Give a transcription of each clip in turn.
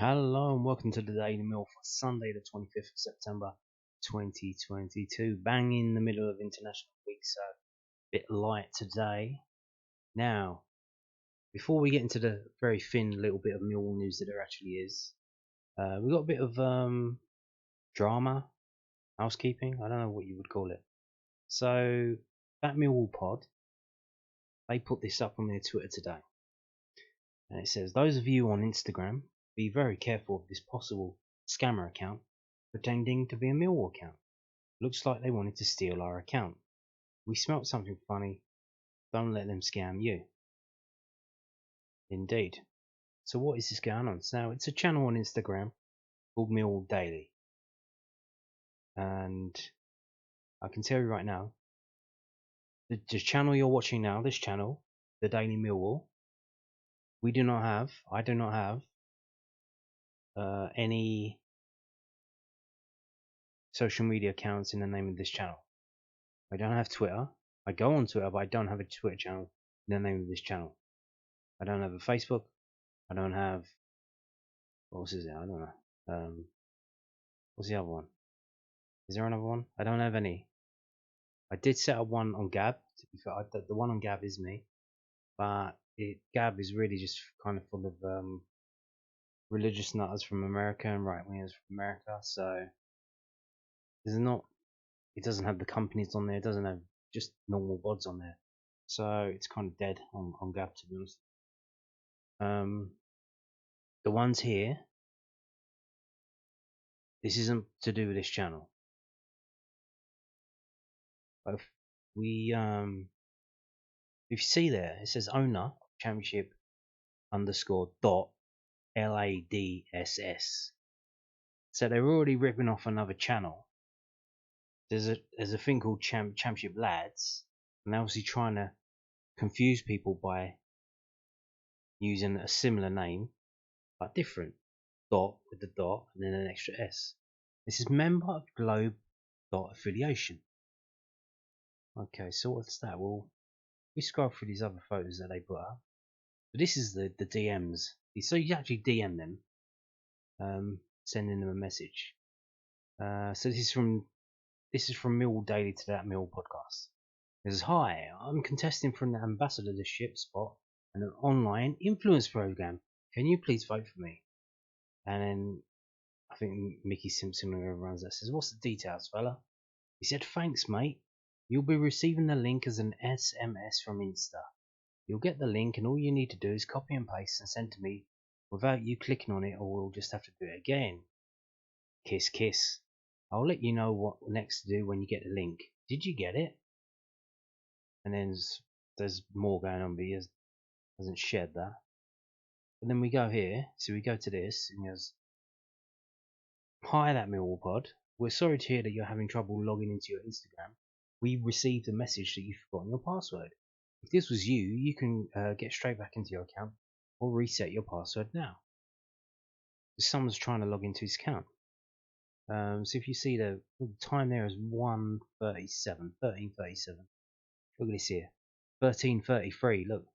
Hello and welcome to the Daily Mill for Sunday the 25th of September 2022. Bang in the middle of International Week, so a bit light today. Now, before we get into the very thin little bit of Millwall news that there actually is, we've got a bit of drama, housekeeping, I don't know what you would call it. So, that Millwall pod, they put this up on their Twitter today. And it says, those of you on Instagram, be very careful of this possible scammer account pretending to be a Millwall account. Looks like they wanted to steal our account. We smelt something funny. Don't let them scam you. Indeed. So what is this going on? Now, it's a channel on Instagram called Millwall Daily. And I can tell you right now, the channel you're watching now, this channel, the Daily Millwall, I do not have any social media accounts in the name of this channel. I don't have Twitter. I go on Twitter, but I don't have a Twitter channel in the name of this channel. I don't have a Facebook. I don't have, what was it? I don't know. What's the other one? Is there another one? I don't have any. I did set up one on Gab. To be fair, the one on Gab is me, but Gab is really just kind of full of religious nutters from America and right wingers from America. So there's not. It doesn't have the companies on there. It doesn't have just normal bods on there. So it's kind of dead on Gab, to be honest. The ones here. This isn't to do with this channel. But if you see there, it says owner championship underscore dot LADSS. So they're already ripping off another channel. There's a thing called Championship Lads, and they're obviously trying to confuse people by using a similar name but different. Dot with the dot and then an extra S. This is member of Globe dot affiliation. Okay, so what's that? Well, we scroll through these other photos that they put up. But this is the DMs. So you actually DM them, sending them a message. So this is from Millwall Daily to that Millwall podcast. It says, hi, I'm contesting for an ambassadorship spot and an online influence program. Can you please vote for me? And then I think Mickey Simpson, whoever runs that, says, what's the details, fella? He said, thanks, mate. You'll be receiving the link as an SMS from Insta. You'll get the link and all you need to do is copy and paste and send to me without you clicking on it, or we'll just have to do it again. Kiss, kiss. I'll let you know what next to do when you get the link. Did you get it? And then there's more going on, but he hasn't shared that. But then we go here, so we go to this, and he goes, hi, that Millwall pod. We're sorry to hear that you're having trouble logging into your Instagram. We received a message that you've forgotten your password. If this was you, you can get straight back into your account or reset your password now. Someone's trying to log into his account. So if you see the time there is 13:37. Look at this here, 13:33. Look.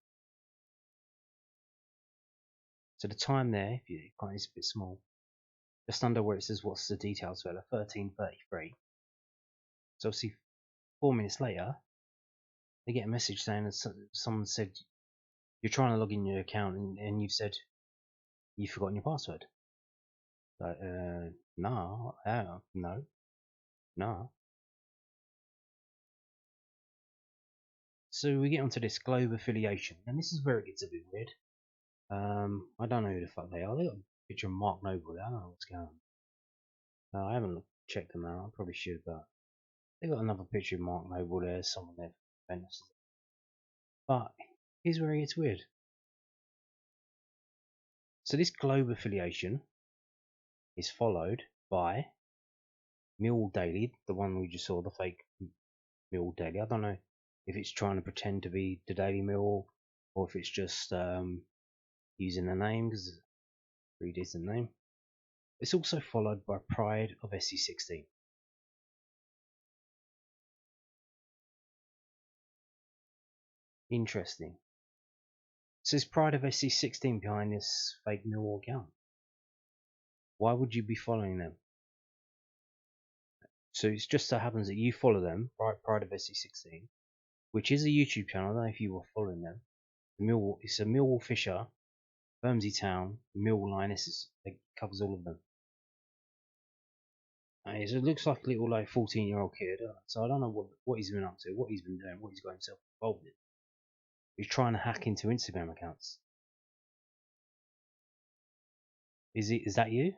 So the time there, if you can't, it's a bit small. Just under where it says what's the details fella, 13:33. So obviously 4 minutes later, they get a message saying that someone said you're trying to log in your account and you've said you've forgotten your password. Like, no. So we get onto this Globe affiliation, and this is where it gets a bit weird. I don't know who the fuck they are. They got a picture of Mark Noble there. I don't know what's going on. I haven't checked them out. I probably should, but they got another picture of Mark Noble there. Someone there for Venice. But here's where it gets weird. So this Globe affiliation is followed by Millwall Daily, the one we just saw, the fake Millwall Daily. I don't know if it's trying to pretend to be the Daily Millwall or if it's just using the name because it's a pretty decent name. It's also followed by Pride of SC16. Interesting. So there's Pride of SC16 behind this fake Millwall account. Why would you be following them? So it just so happens that you follow them, right? Pride of SC16, which is a YouTube channel. I don't know if you were following them. It's a Millwall Fisher, Bermondsey Town, Millwall Lionesses. It covers all of them. And it looks like a little 14-year-old kid. So I don't know what he's been up to, what he's been doing, what he's got himself involved in. He's trying to hack into Instagram accounts. Is that you?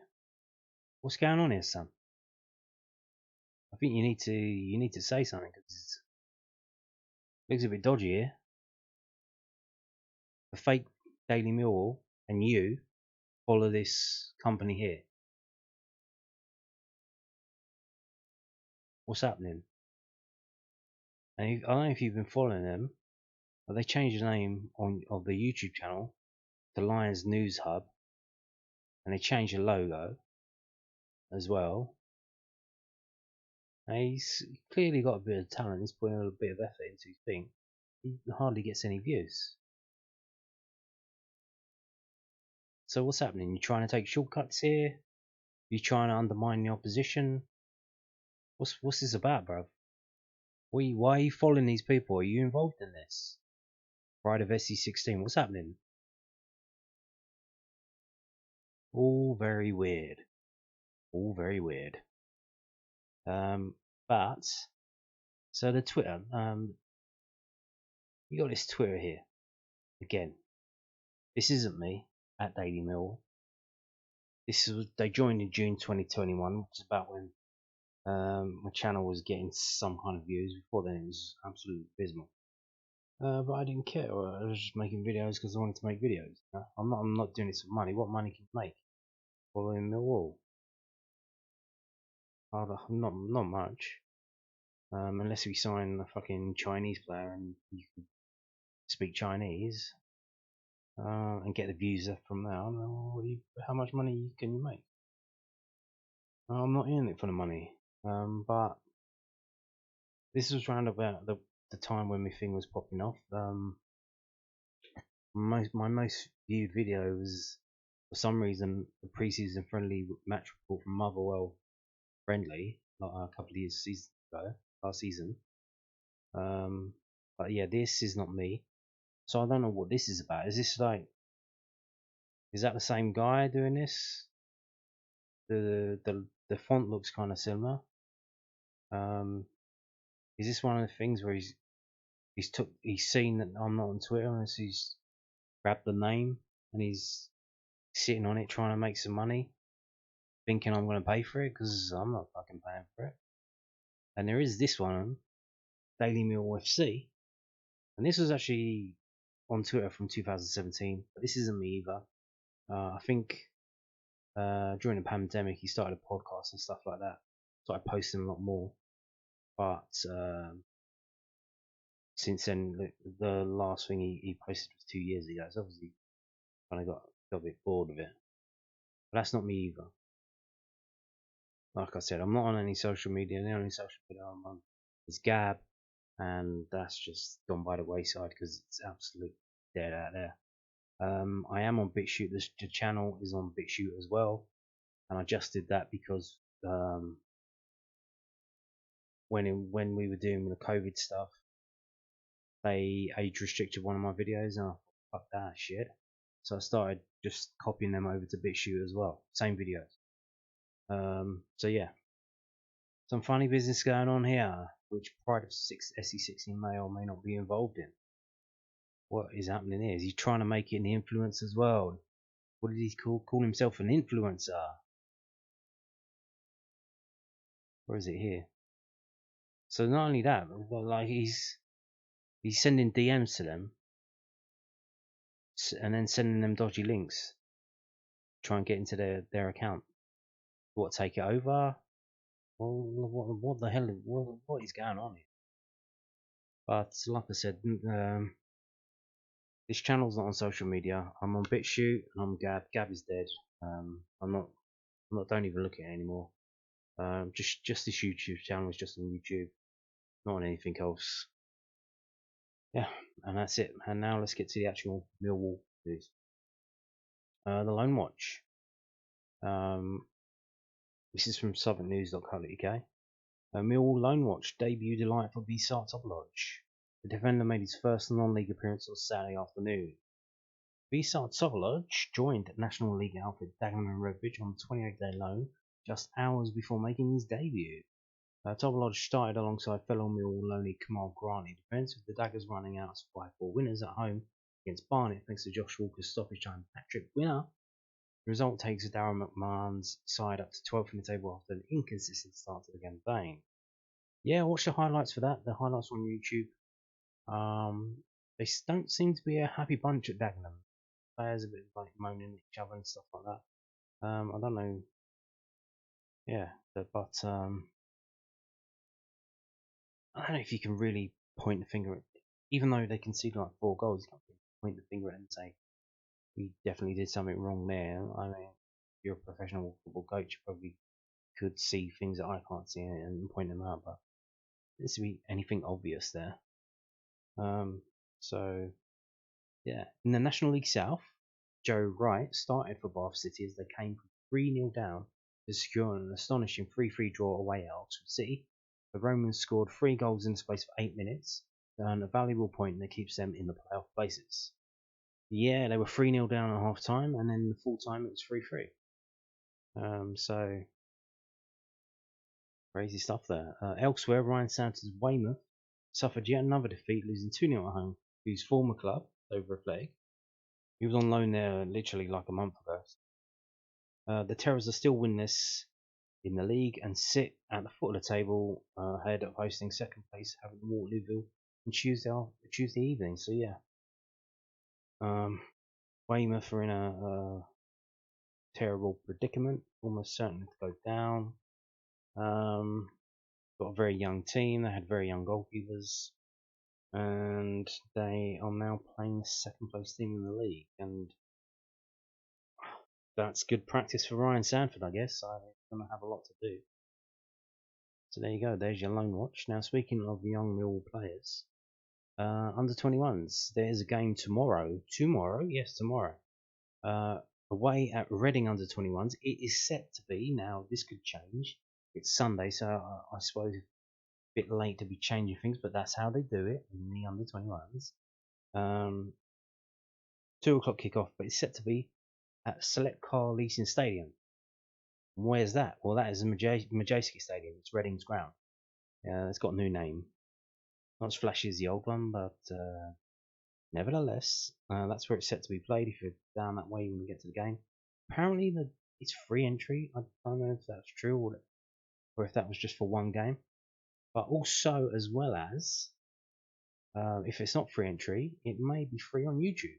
What's going on here, son? I think you need to say something because it looks a bit dodgy here. The fake Daily Millwall and you follow this company here. What's happening? And I don't know if you've been following them, but they changed the name of the YouTube channel to Lions News Hub, and they changed the logo as well. And he's clearly got a bit of talent. He's putting a bit of effort into his thing. He hardly gets any views. So what's happening? You trying to take shortcuts here? You trying to undermine the opposition? What's this about, bro? Why are you following these people? Are you involved in this? Pride of SC16. What's happening? All very weird. All very weird. But so the Twitter, you got this Twitter here again. This isn't me at Daily Mill. They joined in June 2021, which is about when my channel was getting some kind of views. Before then, it was absolutely abysmal. But I didn't care. I was just making videos because I wanted to make videos. I'm not doing this for money. What money can you make following Millwall? Not much. Unless we sign a fucking Chinese player and you can speak Chinese and get the views from there. How much money can you make? I'm not in it for the money. But this was round about the time when my thing was popping off. My most viewed video was, for some reason, the pre-season friendly match report from Motherwell friendly, like a couple of years ago, last season. But yeah, this is not me. So I don't know what this is about. Is that the same guy doing this? The font looks kind of similar. Is this one of the things where he's seen that I'm not on Twitter and so he's grabbed the name and he's sitting on it trying to make some money, thinking I'm going to pay for it because I'm not fucking paying for it. And there is this one, Daily Mill FC, and this was actually on Twitter from 2017, but this isn't me either. I think during the pandemic he started a podcast and stuff like that, so I posted a lot more. But since then, the last thing he posted was 2 years ago, so obviously kind of got a bit bored of it. But that's not me either. Like I said, I'm not on any social media. The only social media I'm on is Gab, and that's just gone by the wayside because it's absolutely dead out there. I am on BitChute. The channel is on BitChute as well, and I just did that because when we were doing the COVID stuff, they age restricted one of my videos, and I thought, fuck that shit. So I started just copying them over to BitChute as well, same videos. So yeah, some funny business going on here, which Pride of SC16 may or may not be involved in. What is happening here? Is he trying to make it an influence as well? What did he call himself, an influencer? Or is it here? So not only that, but like he's sending DMs to them and then sending them dodgy links, try and get into their account. What, take it over? Well, what the hell? What is going on here? But like I said, this channel's not on social media. I'm on BitChute and I'm Gab. Gab is dead. I'm not. Don't even look at it anymore. Just this YouTube channel is just on YouTube, not on anything else. Yeah, and that's it. And now let's get to the actual Millwall news. The Loanwatch. This is from southwarknews.co.uk. Millwall Loanwatch debut delight for Lodge. The defender made his first non-league appearance on Saturday afternoon. Lodge joined National League outfit Dagenham and Redbridge on 28-day loan just hours before making his debut. Lodge started alongside fellow Millwall loanee Kamal Graney defence, with the Daggers running out as 5-4 winners at home against Barnet thanks to Josh Walker's stoppage time hat-trick winner. The result takes Darren McMahon's side up to 12th in the table after an inconsistent start to the campaign. Yeah, watch the highlights for that. The highlights on YouTube. They don't seem to be a happy bunch at Dagenham. Players a bit like moaning at each other and stuff like that. I don't know. Yeah, but I don't know if you can really point the finger at, even though they conceded like 4 goals, you can't really point the finger at and say, we definitely did something wrong there. I mean, if you're a professional football coach, you probably could see things that I can't see and point them out, but there doesn't be anything obvious there. So, yeah. In the National League South, Joe Wright started for Bath City as they came from 3-0 down to secure an astonishing 3-3 draw away at Oxford City. The Romans scored 3 goals in the space of 8 minutes, and a valuable point that keeps them in the playoff places. Yeah, they were 3-0 down at half time, and then the full time it was 3-3. So crazy stuff there. Elsewhere, Ryan Santos' Weymouth suffered yet another defeat, losing 2-0 at home to his former club over a flag. He was on loan there literally like a month ago. The Terrors are still winless in the league and sit at the foot of the table, ahead of hosting second place having Waterlooville on Tuesday evening. So yeah, Weymouth are in a terrible predicament, almost certain to go down. Got a very young team. They had very young goalkeepers, and they are now playing the second place team in the league. And that's good practice for Ryan Sanford, I guess. I'm gonna have a lot to do. So there you go. There's your loan watch. Now, speaking of young Millwall players, under 21s, there's a game tomorrow. Tomorrow. Away at Reading under 21s. It is set to be, now this could change. It's Sunday, so I suppose a bit late to be changing things, but that's how they do it in the under 21s. 2 o'clock kickoff, but it's set to be at Select Car Leasing Stadium. And where's that? Well, that is the Majeski Stadium. It's Reading's ground. It's got a new name. Not as flashy as the old one, but nevertheless, that's where it's set to be played if you're down that way when we get to the game. Apparently, it's free entry. I don't know if that's true or if that was just for one game. But also, as well as, if it's not free entry, it may be free on YouTube.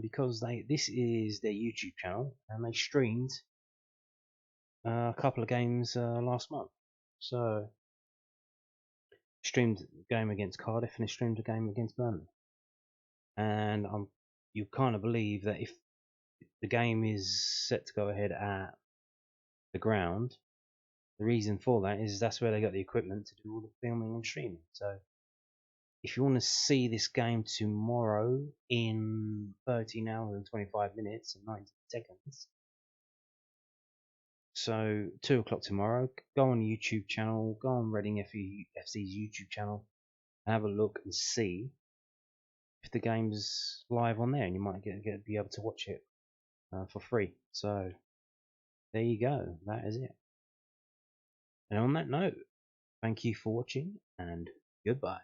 Because this is their YouTube channel, and they streamed a couple of games last month. So, streamed a game against Cardiff and they streamed a game against Burnley. And you kind of believe that if the game is set to go ahead at the ground, the reason for that is that's where they got the equipment to do all the filming and streaming. So, if you want to see this game tomorrow in 13 hours and 25 minutes and 90 seconds, so 2 o'clock tomorrow, go on the YouTube channel, go on Reading FC's YouTube channel, and have a look and see if the game's live on there, and you might be able to watch it for free. So there you go, that is it. And on that note, thank you for watching, and goodbye.